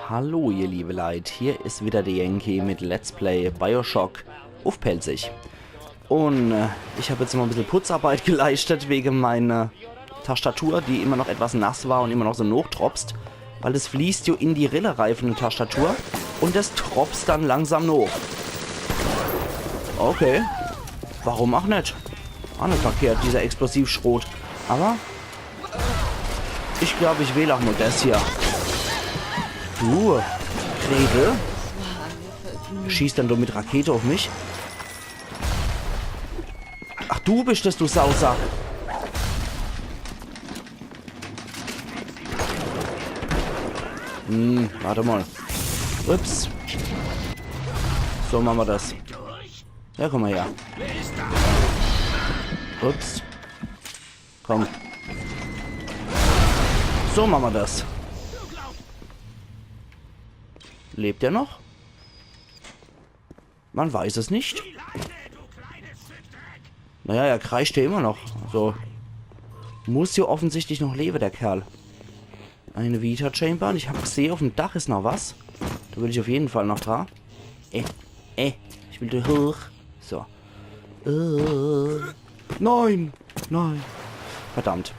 Hallo ihr liebe Leid, hier ist wieder der Yankee mit Let's Play Bioshock auf Pelzig. Und ich habe jetzt mal ein bisschen Putzarbeit geleistet wegen meiner Tastatur, die immer noch etwas nass war und immer noch so hochtropst. Weil es fließt ja in die Rillereifen der Tastatur und das tropft dann langsam hoch. Okay, warum auch nicht? Auch nicht verkehrt, dieser Explosivschrot. Aber ich glaube, ich wähle auch nur das hier. Du, Gretel, schießt dann doch mit Rakete auf mich. Ach, du bist das, du Sausack. Warte mal. Ups. So machen wir das. Ja, komm mal her. Ups. Komm. So machen wir das. Lebt er noch? Man weiß es nicht. Naja, er kreischt ja immer noch. So. Muss ja offensichtlich noch leben, der Kerl. Eine Vita-Chamber. Und ich habe gesehen, auf dem Dach ist noch was. Da will ich auf jeden Fall noch dran. Ich will da hoch. So. Nein. Nein. Verdammt.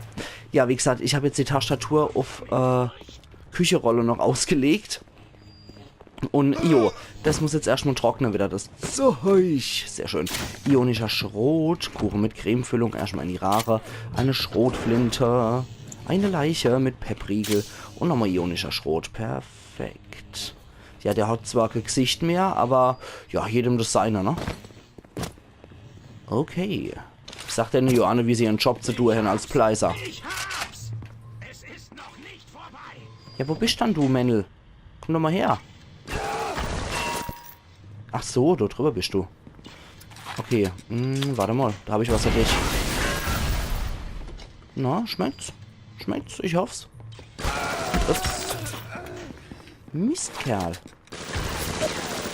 Ja, wie gesagt, ich habe jetzt die Tastatur auf Kücherolle noch ausgelegt. Und das muss jetzt erstmal trocknen wieder, das Zeug. Sehr schön. Ionischer Schrot, Kuchen mit Cremefüllung, erstmal in die Rare. Eine Schrotflinte, eine Leiche mit Peppriegel und nochmal ionischer Schrot. Perfekt. Ja, der hat zwar kein Gesicht mehr, aber ja, jedem das seine, ne? Okay. Sagt denn Johanne, wie sie ihren Job zu tun haben als Pleiser? Ja, wo bist dann du, Männl? Komm doch mal her. Ach so, da drüber bist du. Okay, warte mal, da habe ich was für dich. Na, schmeckt's? Schmeckt's? Ich hoff's. Ups. Mistkerl.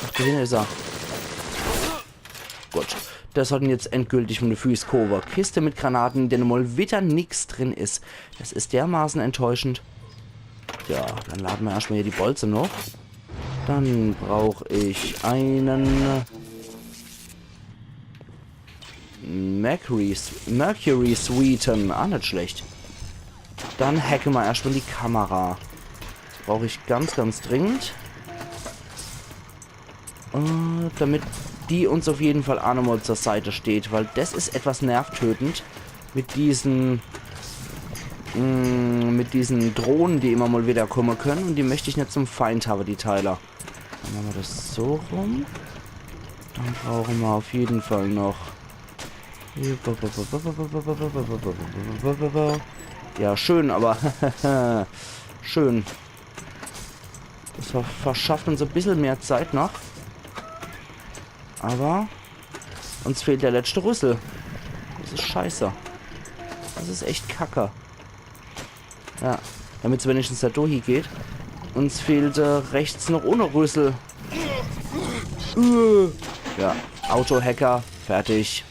Ach, da hinten ist er. Gut, das hat ihn jetzt endgültig von der Füße gehoben. Kiste mit Granaten, in der mal wieder nichts drin ist. Das ist dermaßen enttäuschend. Ja, dann laden wir erstmal hier die Bolze noch. Dann brauche ich einen Mercury Sweeten. Ah, nicht schlecht. Dann hacken wir erstmal die Kamera. Das brauche ich ganz, ganz dringend. Damit die uns auf jeden Fall auch nochmal zur Seite steht. Weil das ist etwas nervtötend mit diesen Drohnen, die immer mal wieder kommen können. Und die möchte ich nicht zum Feind haben, die Teiler. Dann machen wir das so rum. Dann brauchen wir auf jeden Fall noch... Ja, schön, aber... schön. Das verschafft uns ein bisschen mehr Zeit noch. Aber... uns fehlt der letzte Rüssel. Das ist scheiße. Das ist echt kacke. Ja, damit es wenigstens da durch geht. Uns fehlt rechts noch ohne Rüssel. Ja, Autohacker, fertig.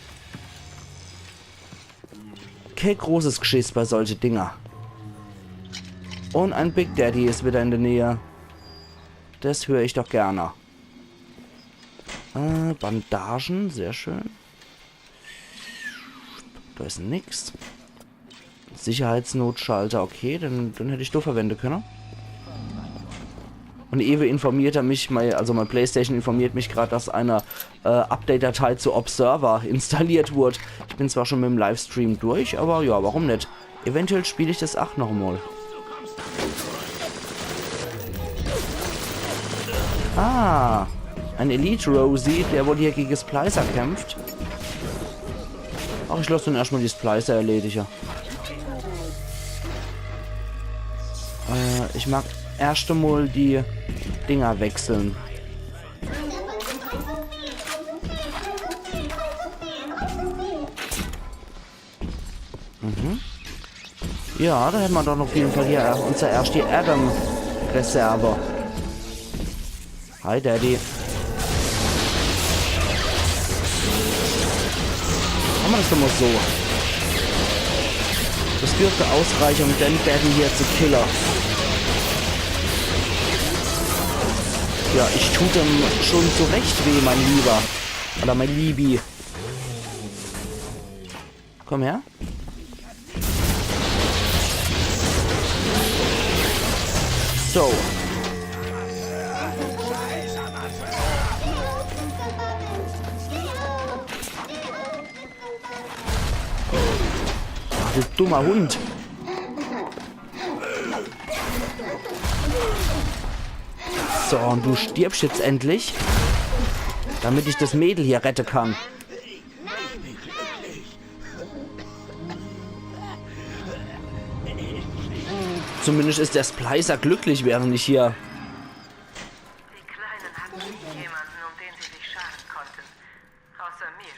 Kein großes Geschiss bei solchen Dinger. Und ein Big Daddy ist wieder in der Nähe. Das höre ich doch gerne. Bandagen, sehr schön. Da ist nix. Sicherheitsnotschalter, okay, dann hätte ich doch verwenden können. Und Ewe informiert er mich, mein Playstation informiert mich gerade, dass eine Update-Datei zu Observer installiert wurde. Ich bin zwar schon mit dem Livestream durch, aber ja, warum nicht? Eventuell spiele ich das auch noch mal. Ah, ein Elite Rosie, der wohl hier gegen Splicer kämpft. Ach, ich lasse dann erstmal die Splicer erledigen. Ich mag erst einmal die Dinger wechseln. Ja, da hätten wir doch auf jeden Fall hier unser erste Adam-Reserve. Hi, Daddy. Machen wir das doch mal so. Das dürfte ausreichen, um den Daddy hier zu killen. Ja, ich tue dem schon zurecht weh, mein Lieber. Oder mein Liebi. Komm her. So. Ach, du dummer Hund. So, und du stirbst jetzt endlich, damit ich das Mädel hier retten kann. Zumindest ist der Splicer glücklich, während ich hier... Die Kleinen hatten nie jemanden, um den sie sich scharen konnten. Außer mir.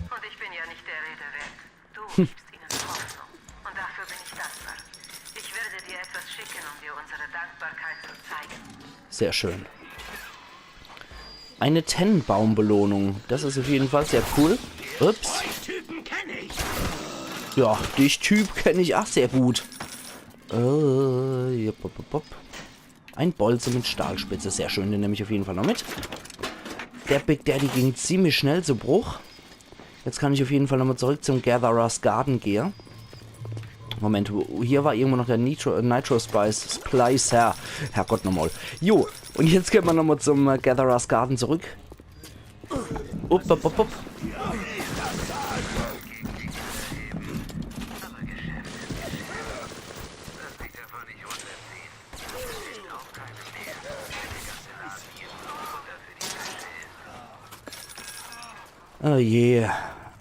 Und ich bin ja nicht der Rede wert. Du gibst ihnen Hoffnung. Und dafür bin ich dankbar. Ich werde dir etwas schicken, um dir unsere Dankbarkeit zu zeigen. Sehr schön. Eine Tennenbaumbelohnung. Das ist auf jeden Fall sehr cool. Ups. Ja, dich Typ kenne ich auch sehr gut. Ein Bolze mit Stahlspitze. Sehr schön, den nehme ich auf jeden Fall noch mit. Der Big Daddy ging ziemlich schnell zu Bruch. Jetzt kann ich auf jeden Fall nochmal zurück zum Gatherer's Garden gehen. Moment, hier war irgendwo noch der Nitro Spice Splicer. Herrgott nochmal. Jo, und jetzt gehen wir nochmal zum Gatherer's Garden zurück. Upp, upp, upp, upp. Oh je.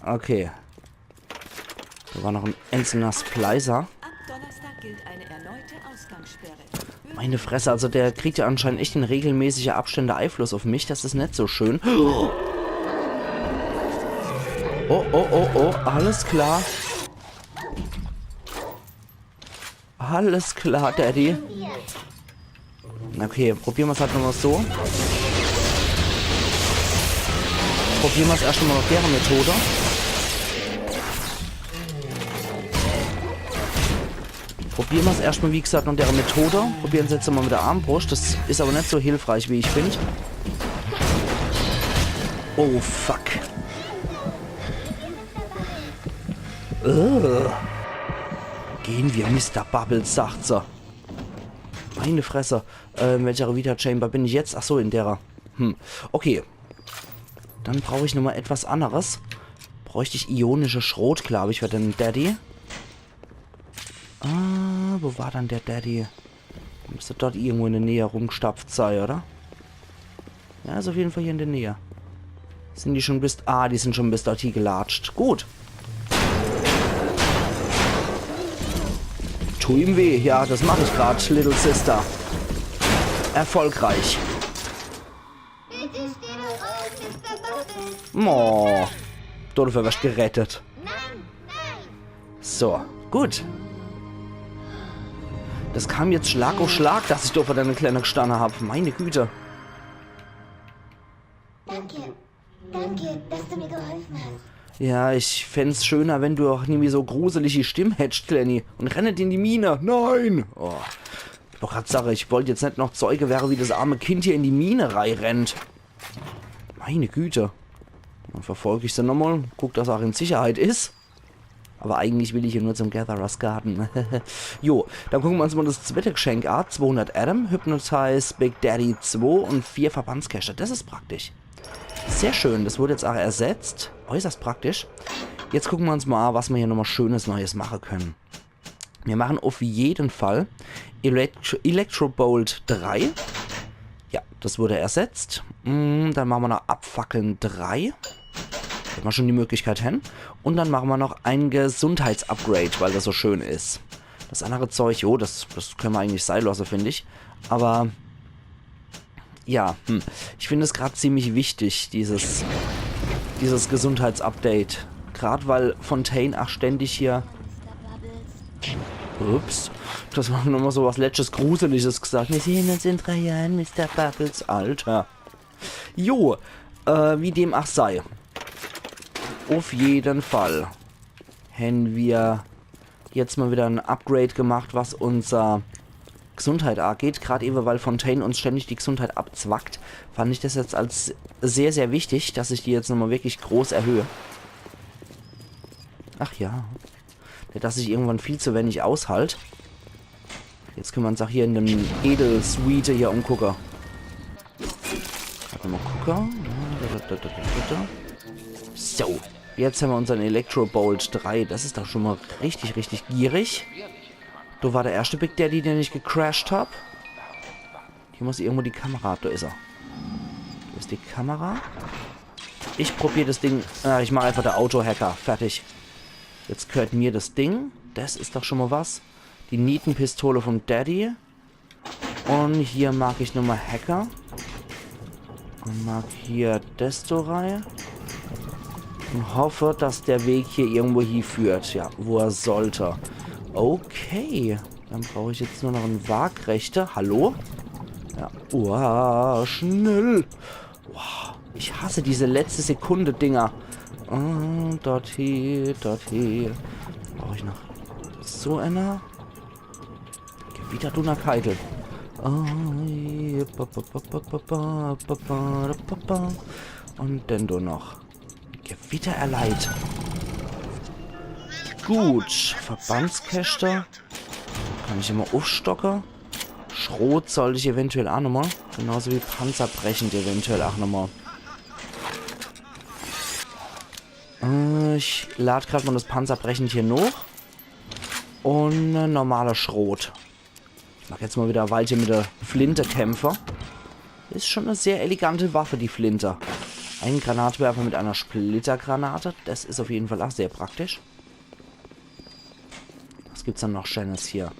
Okay. Da war noch ein einzelner Splicer. Ab Donnerstag gilt eine erneute Ausgangssperre. Meine Fresse, also der kriegt ja anscheinend echt in regelmäßiger Abstände Einfluss auf mich. Das ist nicht so schön. Oh, oh, oh, oh. Alles klar. Alles klar, Daddy. Okay, probieren wir es halt nochmal so. Probieren wir es erst mal mit der Methode. Probieren wir es erstmal, wie gesagt, mit der Methode. Probieren es jetzt mal mit der Armbrust. Das ist aber nicht so hilfreich, wie ich finde. Oh, fuck. Gehen wir, Mr. Bubbles, sagt sie. Meine Fresse. In welcher Revita Chamber bin ich jetzt? Achso, in derer. Okay. Dann brauche ich nochmal etwas anderes. Bräuchte ich ionische Schrot, glaube ich, für den Daddy. Wo war dann der Daddy? Müsste dort irgendwo in der Nähe rumgestapft sein, oder? Ja, ist auf jeden Fall hier in der Nähe. Sind die schon bis... Ah, die sind schon bis dort hier gelatscht. Gut. Tu ihm weh. Ja, das mache ich gerade, Little Sister. Erfolgreich. Oh, dafür wirst gerettet. So, gut. Das kam jetzt Schlag auf Schlag, dass ich dafür deine kleine gestanden habe. Meine Güte. Danke. Danke, dass du mir geholfen hast. Ja, ich fände es schöner, wenn du auch nie so gruselige Stimme hättest, Glenny. Und rennet in die Mine. Nein! Oh. Ich wollte gerade sagen, ich wollte jetzt nicht noch Zeuge werden, wie das arme Kind hier in die Mine rennt. Meine Güte. Dann verfolge ich sie nochmal. Guck, dass er auch in Sicherheit ist. Aber eigentlich will ich hier nur zum Gatherer's Garden. Jo, dann gucken wir uns mal das zweite Geschenk an. 200 Adam, Hypnotize, Big Daddy 2 und 4 Verbandscacher. Das ist praktisch. Sehr schön, das wurde jetzt auch ersetzt. Äußerst praktisch. Jetzt gucken wir uns mal an, was wir hier nochmal Schönes Neues machen können. Wir machen auf jeden Fall Electrobolt 3. Ja, das wurde ersetzt. Dann machen wir noch Abfackeln 3. Da haben wir schon die Möglichkeit hin. Und dann machen wir noch ein Gesundheitsupgrade, weil das so schön ist. Das andere Zeug, jo, das können wir eigentlich sein lassen, finde ich. Aber ja, ich finde es gerade ziemlich wichtig, dieses Gesundheitsupdate. Gerade weil Fontaine auch ständig hier... Ups. Das war nochmal so was letztes Gruseliges gesagt. Wir sehen uns in 3 Jahren, Mr. Bubbles. Alter. Jo, wie dem auch sei. Auf jeden Fall haben wir jetzt mal wieder ein Upgrade gemacht, was unser Gesundheit angeht, gerade eben, weil Fontaine uns ständig die Gesundheit abzwackt, fand ich das jetzt als sehr, sehr wichtig, dass ich die jetzt nochmal wirklich groß erhöhe. Ach ja. Dass ich irgendwann viel zu wenig aushalte. Jetzt können wir uns auch hier in dem Edel-Suite hier umgucken. Gerade nochmal gucken. So. Jetzt haben wir unseren Electrobolt 3. Das ist doch schon mal richtig, richtig gierig. Da war der erste Big Daddy, den ich gecrashed habe. Hier muss irgendwo die Kamera. Da ist er. Da ist die Kamera. Ich probiere das Ding. Ich mache einfach der Auto-Hacker. Fertig. Jetzt gehört mir das Ding. Das ist doch schon mal was. Die Nietenpistole vom Daddy. Und hier mag ich nochmal Hacker. Und mag hier Destorei. Und hoffe, dass der Weg hier irgendwo hinführt. Ja, wo er sollte. Okay. Dann brauche ich jetzt nur noch einen Waagrechter. Hallo? Ja. Wow, schnell. Wow, ich hasse diese letzte Sekunde Dinger. Oh, dorthin, dorthin. Brauche ich noch so einer? Gewitter Dunner Keitel. Und dann du noch. Gewitter erleiht. Gut. Verbandskäste. Kann ich immer aufstocken. Schrot sollte ich eventuell auch nochmal. Genauso wie panzerbrechend eventuell auch nochmal. Ich lade gerade mal das panzerbrechend hier noch. Und normaler Schrot. Ich mag jetzt mal wieder ein Weilchen mit der Flinte kämpfen. Ist schon eine sehr elegante Waffe, die Flinte. Ein Granatwerfer mit einer Splittergranate. Das ist auf jeden Fall auch sehr praktisch. Was gibt's dann noch Schönes hier?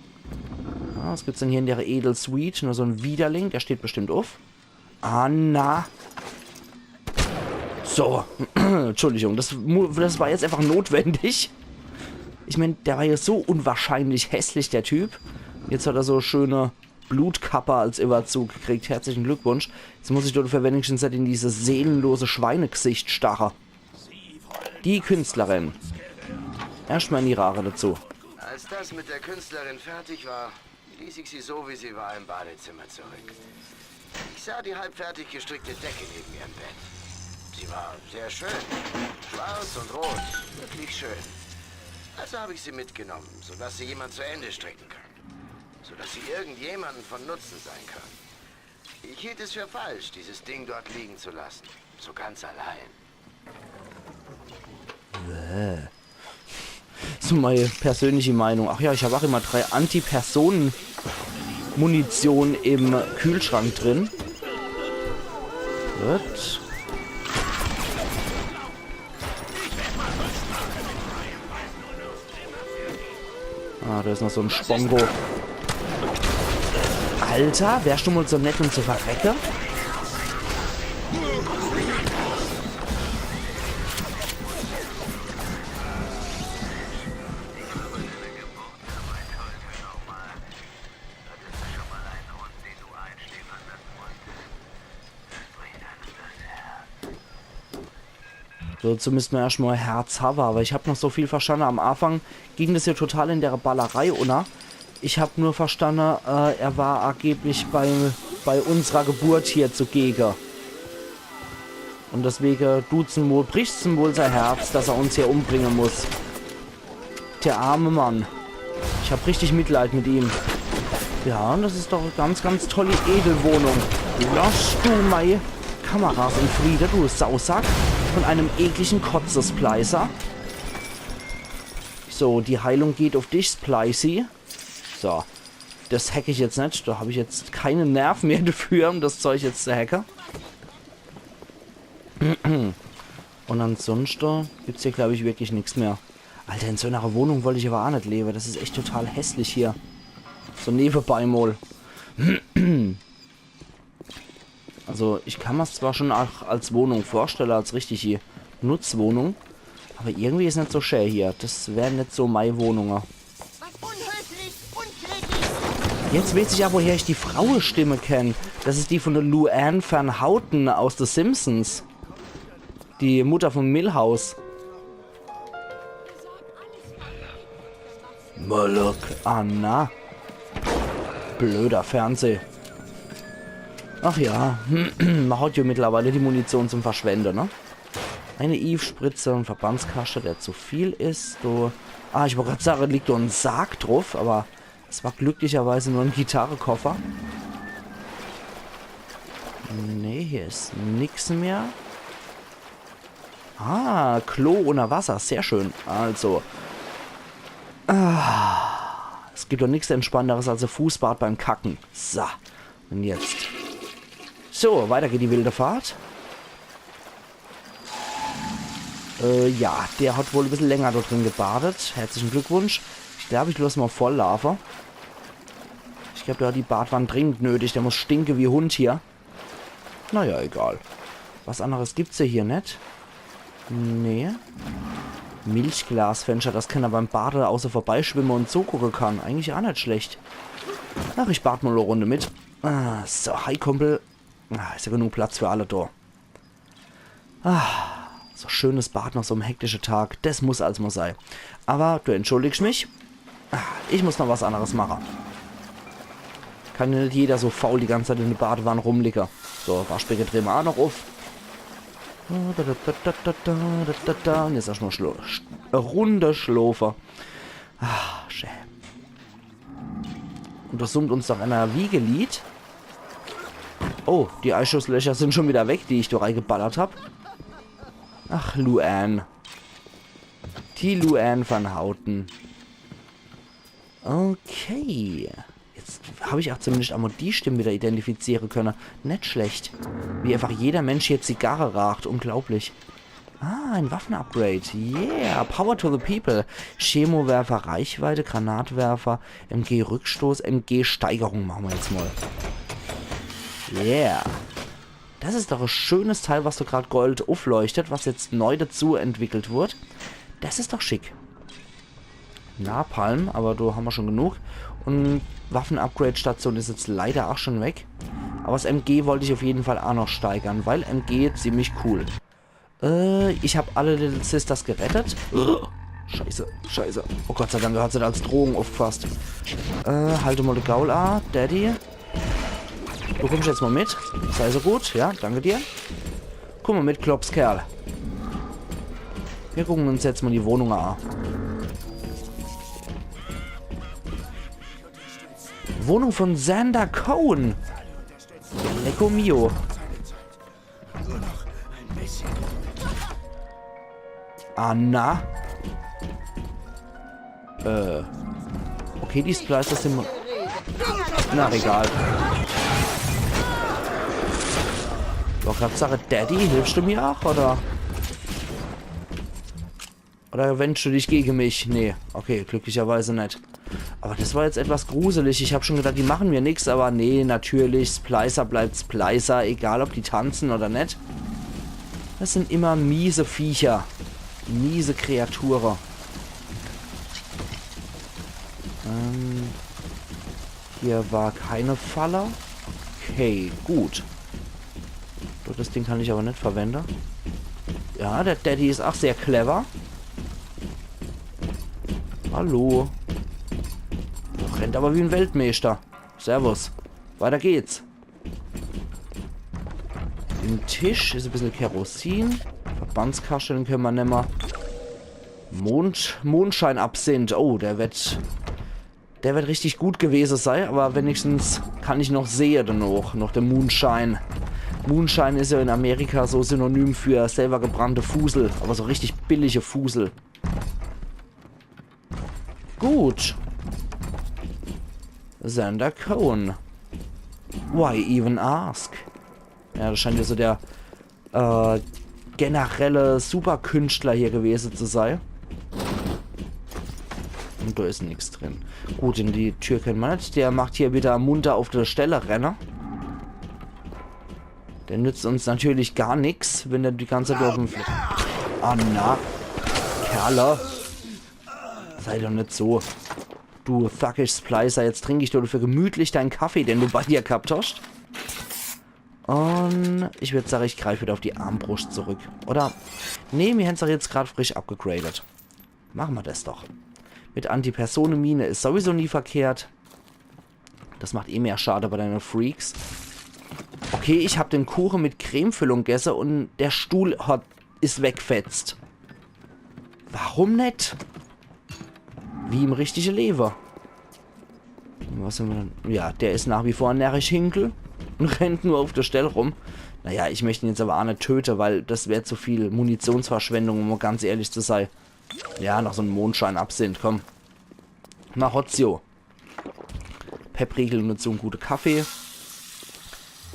Ja, was gibt's denn hier in der Edel Suite? Nur so ein Widerling, der steht bestimmt auf. Ah, na. So. Entschuldigung, das war jetzt einfach notwendig. Ich meine, der war ja so unwahrscheinlich hässlich, der Typ. Jetzt hat er so schöne Blutkapper als Überzug gekriegt. Herzlichen Glückwunsch. Jetzt muss ich dafür wenigstens in dieses seelenlose Schweinegesicht starren. Die Künstlerin. Erstmal in die Rare dazu. Als das mit der Künstlerin fertig war, ließ ich sie so, wie sie war, im Badezimmer zurück. Ich sah die halbfertig gestrickte Decke neben ihrem Bett. Sie war sehr schön. Schwarz und rot. Wirklich schön. Also habe ich sie mitgenommen, sodass sie jemand zu Ende stricken kann. Sodass sie irgendjemandem von Nutzen sein kann. Ich hielt es für falsch, dieses Ding dort liegen zu lassen. So ganz allein. So meine persönliche Meinung. Ach ja, ich habe auch immer 3 Anti-Personen-Munition im Kühlschrank drin. Gut. Ah, da ist noch so ein Spongo. Alter, wärst du mal so nett und zu verrecken? So, zumindest mal erstmal Herz haben, aber ich habe noch so viel verstanden. Am Anfang ging das ja total in der Ballerei, oder? Ich habe nur verstanden, er war angeblich bei unserer Geburt hier zugegen. Und deswegen bricht's ihm wohl sein Herz, dass er uns hier umbringen muss. Der arme Mann. Ich habe richtig Mitleid mit ihm. Ja, und das ist doch eine ganz, ganz tolle Edelwohnung. Lass du meine Kameras in Friede, du Sausack. Von einem ekligen Kotzespleißer. So, die Heilung geht auf dich, Splicey. So, das hacke ich jetzt nicht. Da habe ich jetzt keine Nerven mehr dafür, um das Zeug jetzt zu hacken. Und ansonsten gibt es hier, glaube ich, wirklich nichts mehr. Alter, in so einer Wohnung wollte ich aber auch nicht leben. Das ist echt total hässlich hier. So nebenbei mal. Also, ich kann mir es zwar schon auch als Wohnung vorstellen, als richtige Nutzwohnung. Aber irgendwie ist es nicht so schön hier. Das wäre nicht so meine Wohnung. Jetzt weiß ich ja, woher ich die Frauenstimme kenne. Das ist die von der Luann van Houten aus The Simpsons. Die Mutter von Milhouse. Moloch Anna. Blöder Fernseher. Ach ja, man hat ja mittlerweile die Munition zum Verschwenden, ne? Eine Eve-Spritze und Verbandskaste, der zu viel ist. So. Ah, ich wollte gerade sagen, liegt da ein Sarg drauf, aber es war glücklicherweise nur ein Gitarrekoffer. Nee, hier ist nichts mehr. Ah, Klo unter Wasser, sehr schön. Also, es gibt doch nichts Entspannenderes als ein Fußbad beim Kacken. So, und jetzt. So, weiter geht die wilde Fahrt. Ja, der hat wohl ein bisschen länger dort drin gebadet. Herzlichen Glückwunsch. Ich glaube, ich lasse mal voll laufen. Ich glaube, ja, die Badwand dringend nötig. Der muss stinken wie Hund hier. Naja, egal. Was anderes gibt's ja hier nicht. Nee. Milchglasfenster, das kann er beim Bade außer vorbeischwimmen und so gucken kann. Eigentlich auch nicht schlecht. Ach, ich bad mal eine Runde mit. Ah, so, hi Kumpel. Ah, ist ja genug Platz für alle da. Ah, so schönes Bad nach so einem hektischen Tag. Das muss als mal sein. Aber du entschuldigst mich. Ah, ich muss noch was anderes machen. Kann ja nicht jeder so faul die ganze Zeit in der Badewanne rumliegen. So, Waschbecken drehen wir auch noch auf. Und jetzt erstmal eine Runde Schlafer. Ah, schön. Und das summt uns doch einer Wiegelied. Oh, die Einschusslöcher sind schon wieder weg, die ich da reingeballert habe. Ach, Luan. Die Luan van Houten. Okay. Jetzt habe ich auch zumindest einmal die Stimme wieder identifizieren können. Nicht schlecht. Wie einfach jeder Mensch hier Zigarre raucht. Unglaublich. Ah, ein Waffenupgrade. Yeah, Power to the People. Chemowerfer, Reichweite, Granatwerfer, MG-Rückstoß, MG-Steigerung machen wir jetzt mal. Yeah. Das ist doch ein schönes Teil, was so gerade Gold aufleuchtet, was jetzt neu dazu entwickelt wurde. Das ist doch schick. Napalm, aber da haben wir schon genug. Und Waffen-Upgrade-Station ist jetzt leider auch schon weg. Aber das MG wollte ich auf jeden Fall auch noch steigern, weil MG ziemlich cool. Ich habe alle Little Sisters gerettet. Scheiße, scheiße. Oh Gott sei Dank, hat sie da als Drohung aufgefasst. Halte mal die Gaul an, Daddy. Du kommst jetzt mal mit. Sei so gut, ja, danke dir. Guck mal mit, Klopskerl. Wir gucken uns jetzt mal die Wohnung an. Wohnung von Xander Cohen. Lecco mio. Anna. Okay, die Splicer sind... Na, egal. Doch, gerade Sache, Daddy, hilfst du mir auch, oder? Oder wendest du dich gegen mich? Nee, okay, glücklicherweise nicht. Aber das war jetzt etwas gruselig. Ich habe schon gedacht, die machen mir nichts, aber nee, natürlich, Splicer bleibt Splicer, egal ob die tanzen oder nicht. Das sind immer miese Viecher. Miese Kreaturen. Hier war keine Falle. Okay, gut. Das Ding kann ich aber nicht verwenden. Ja, der Daddy ist auch sehr clever. Hallo. Rennt aber wie ein Weltmeister. Servus. Weiter geht's. Im Tisch ist ein bisschen Kerosin. Verbandskasten können wir nehmen. Mondscheinabsinth. Oh, der wird richtig gut gewesen sein, aber wenigstens kann ich noch sehen danach. Noch der Moonshine. Moonshine ist ja in Amerika so synonym für selber gebrannte Fusel, aber so richtig billige Fusel. Gut. Xander Cohen. Why even ask? Ja, das scheint ja so der generelle Superkünstler hier gewesen zu sein. Und da ist nichts drin. Gut, in die Tür kennt man nicht. Der macht hier wieder munter auf der Stelle Renner. Der nützt uns natürlich gar nichts, wenn der die ganze Zeit auf dem... Ah, na. Kerle. Sei doch nicht so. Du thuckisch Splicer, jetzt trinke ich doch für gemütlich deinen Kaffee, den du bei dir gehabt hast. Und ich würde sagen, ich greife wieder auf die Armbrust zurück. Oder? Nee, wir haben es doch jetzt gerade frisch abgegradet. Machen wir das doch. Mit Antipersonenmine ist sowieso nie verkehrt. Das macht eh mehr Schade bei deinen Freaks. Okay, ich habe den Kuchen mit Cremefüllung gegessen und der Stuhl ist weggefetzt. Warum nicht? Wie im richtigen Leber. Was haben wir denn? Ja, der ist nach wie vor ein närrisch Hinkel und rennt nur auf der Stelle rum. Naja, ich möchte ihn jetzt aber auch nicht töten, weil das wäre zu viel Munitionsverschwendung, um mal ganz ehrlich zu sein. Ja, noch so ein Mondschein-Absinth, komm. Na, Hotio. Peppriegel und so ein guter Kaffee.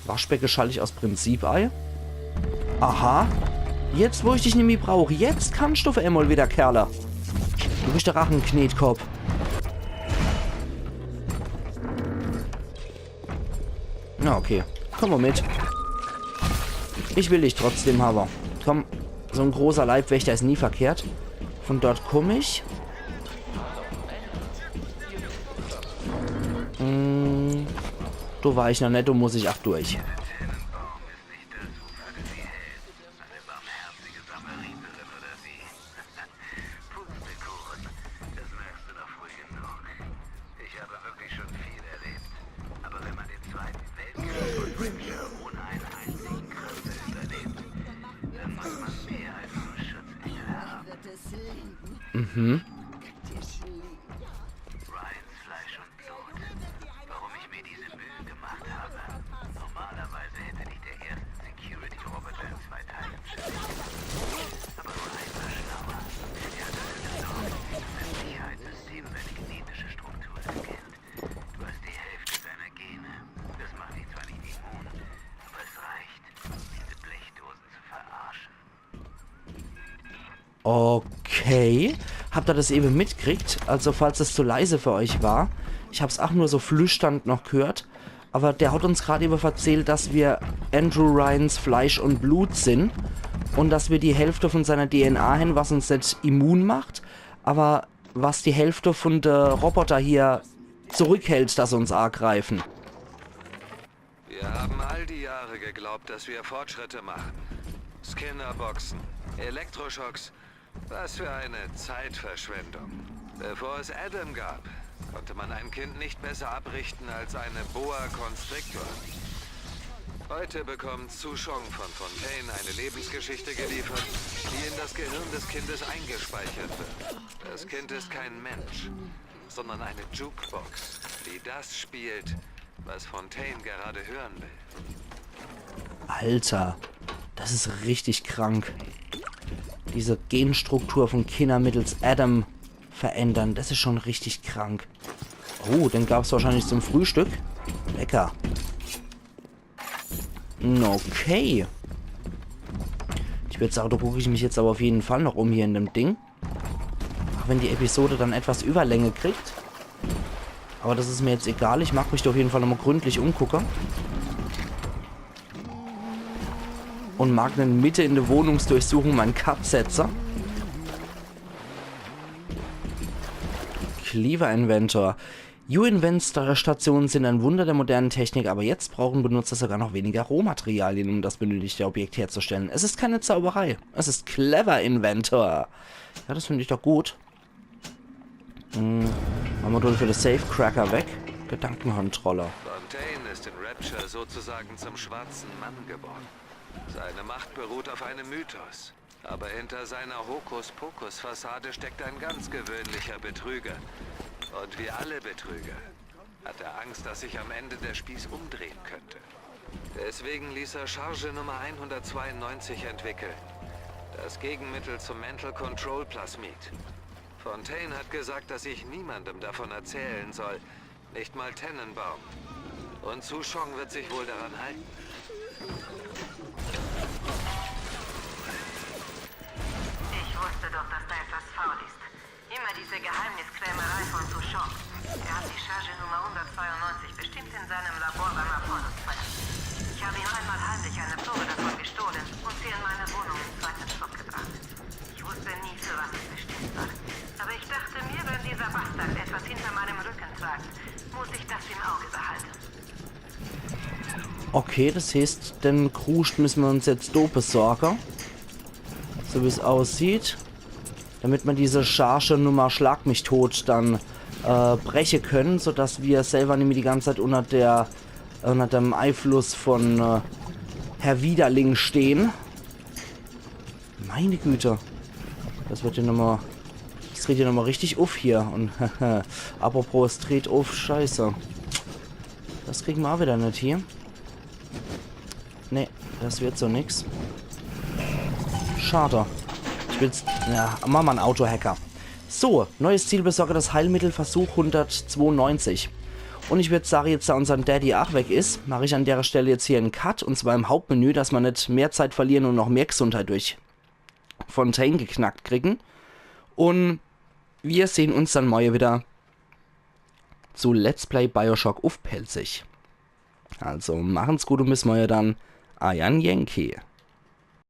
Waschbecken schalte ich aus Prinzip ein. Aha. Jetzt, wo ich dich nämlich brauche. Jetzt kannst du für einmal wieder, Kerle. Du bist der Rachenknetkopf. Na, okay. Komm mal mit. Ich will dich trotzdem, aber. Komm, so ein großer Leibwächter ist nie verkehrt. Von dort komme ich. Du war ich noch nicht, du muss ich auch durch. Mhm. Ryans Fleisch und Blut. Warum ich mir diese Mühe gemacht habe. Normalerweise hätte dich der erste Security-Roboter in 2 Teilen zerlegt. Aber Ryan war schlauer. Er hat dafür gesorgt, dass das Sicherheitssystem seine genetische Struktur erkennt. Du hast die Hälfte seiner Gene. Das macht dich zwar nicht immun, aber es reicht, diese Blechdosen zu verarschen. Okay. Habt ihr das eben mitgekriegt? Also, falls es zu leise für euch war. Ich habe es auch nur so flüsternd noch gehört. Aber der hat uns gerade eben erzählt, dass wir Andrew Ryans Fleisch und Blut sind. Und dass wir die Hälfte von seiner DNA haben, was uns nicht immun macht. Aber was die Hälfte von der Roboter hier zurückhält, dass uns angreifen. Wir haben all die Jahre geglaubt, dass wir Fortschritte machen. Skinnerboxen, Elektroschocks. Was für eine Zeitverschwendung. Bevor es Adam gab, konnte man ein Kind nicht besser abrichten als eine Boa Constrictor. Heute bekommt Su Chong von Fontaine eine Lebensgeschichte geliefert, die in das Gehirn des Kindes eingespeichert wird. Das Kind ist kein Mensch, sondern eine Jukebox, die das spielt, was Fontaine gerade hören will. Alter, das ist richtig krank. Diese Genstruktur von Kindern mittels Adam verändern, das ist schon richtig krank. Oh, den gab es wahrscheinlich zum Frühstück. Lecker. Okay. Ich würde sagen, da gucke ich mich jetzt aber auf jeden Fall noch um hier in dem Ding. Auch wenn die Episode dann etwas Überlänge kriegt. Aber das ist mir jetzt egal. Ich mag mich da auf jeden Fall nochmal gründlich umgucken. Und mag dann Mitte in der Wohnungsdurchsuchung meinen Cut setzen. Cleaver Inventor. U-Invent-Stationen sind ein Wunder der modernen Technik, aber jetzt brauchen Benutzer sogar noch weniger Rohmaterialien, um das benötigte Objekt herzustellen. Es ist keine Zauberei. Es ist Clever Inventor. Ja, das finde ich doch gut. Modul für das Safecracker weg. Gedankenkontroller. Fontaine ist in Rapture sozusagen zum schwarzen Mann geworden. Seine Macht beruht auf einem Mythos. Aber hinter seiner Hokuspokus-Fassade steckt ein ganz gewöhnlicher Betrüger. Und wie alle Betrüger hat er Angst, dass sich am Ende der Spieß umdrehen könnte. Deswegen ließ er Charge Nummer 192 entwickeln. Das Gegenmittel zum Mental Control Plasmid. Fontaine hat gesagt, dass ich niemandem davon erzählen soll. Nicht mal Tennenbaum. Und Su Chong wird sich wohl daran halten. Ich wusste doch, dass da etwas faul ist. Immer diese Geheimniskrämerei von Su Chong. Er hat die Charge Nummer 192 bestimmt in seinem Labor beim Apollo-Feuer. Ich habe ihm einmal heimlich eine Probe davon gestohlen und sie in meine Wohnung im 2. Stock gebracht. Ich wusste nie, für was es bestimmt war. Aber ich dachte mir, wenn dieser Bastard etwas hinter meinem Rücken tragt, muss ich das im Auge behalten. Okay, das heißt, den Kruscht müssen wir uns jetzt do besorgen. So wie es aussieht. Damit man diese Charge Nummer Schlag mich tot dann brechen können, sodass wir selber nämlich die ganze Zeit unter dem Einfluss von Herr Widerling stehen. Meine Güte. Das wird hier nochmal... Das dreht hier nochmal richtig auf hier. Und apropos, es dreht auf. Scheiße. Das kriegen wir auch wieder nicht hier. Ne, das wird so nix. Schade. Ich will's... Ja, mach mal einen Autohacker. So, neues Ziel, besorge das Heilmittelversuch 192. Und ich würde sagen, jetzt da unser Daddy auch weg ist, mache ich an der Stelle jetzt hier einen Cut. Und zwar im Hauptmenü, dass wir nicht mehr Zeit verlieren und noch mehr Gesundheit durch Fontaine geknackt kriegen. Und wir sehen uns dann morgen wieder zu Let's Play Bioshock auf Pelzig. Also machen's gut und bis morgen dann. Ayan Yankee.